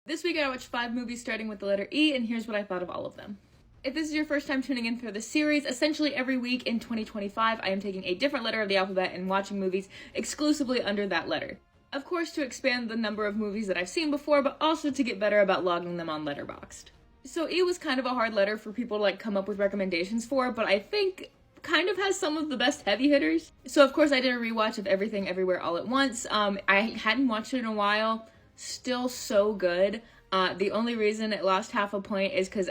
This week I watched 5 movies starting with the letter E, and here's what I thought of all of them. If this is your first time tuning in for the series, essentially every week in 2025 I am taking a different letter of the alphabet and watching movies exclusively under that letter. Of course, to expand the number of movies that I've seen before, but also to get better about logging them on Letterboxd. So E was kind of a hard letter for people to come up with recommendations for, but I think kind of has some of the best heavy hitters. So of course I did a rewatch of Everything Everywhere All at Once. I hadn't watched it in a while. Still so good. The only reason it lost half a point is because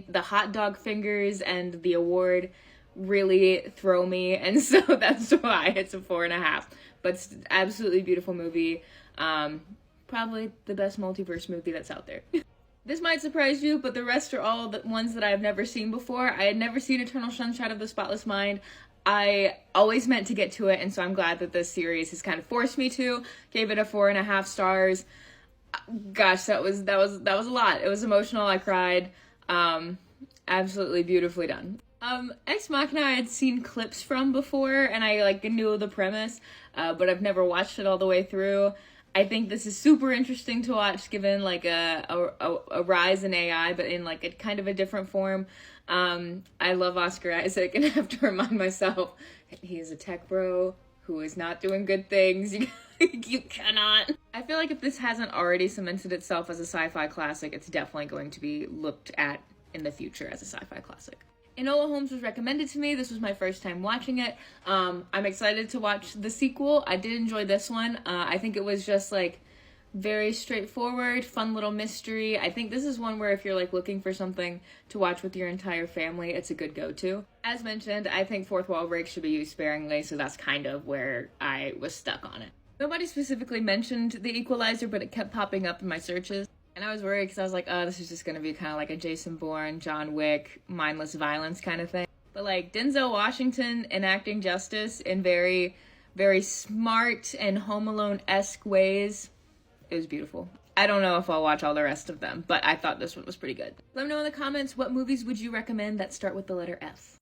the hot dog fingers and the award really throw me, and so that's why it's a 4.5. But it's an absolutely beautiful movie. Probably the best multiverse movie that's out there. This might surprise you, but the rest are all the ones that I've never seen before. I had never seen Eternal Sunshine of the Spotless Mind. I always meant to get to it, and so I'm glad that this series has kind of forced me to. Gave it a 4.5 stars. Gosh, that was a lot. It was emotional. I cried. Absolutely beautifully done. Ex Machina I had seen clips from before, and I knew the premise, but I've never watched it all the way through. I think this is super interesting to watch, given a rise in AI, but in a kind of a different form. I love Oscar Isaac, and I have to remind myself he is a tech bro who is not doing good things. You cannot. I feel like if this hasn't already cemented itself as a sci-fi classic, it's definitely going to be looked at in the future as a sci-fi classic. Enola Holmes was recommended to me. This was my first time watching it. I'm excited to watch the sequel. I did enjoy this one. I think it was just very straightforward, fun little mystery. I think this is one where if you're looking for something to watch with your entire family, it's a good go-to. As mentioned, I think fourth wall breaks should be used sparingly, so that's kind of where I was stuck on it. Nobody specifically mentioned the Equalizer, but it kept popping up in my searches. And I was worried because I was like, oh, this is just going to be kind of like a Jason Bourne, John Wick, mindless violence kind of thing. But Denzel Washington enacting justice in very, very smart and Home Alone-esque ways. It was beautiful. I don't know if I'll watch all the rest of them, but I thought this one was pretty good. Let me know in the comments, what movies would you recommend that start with the letter F?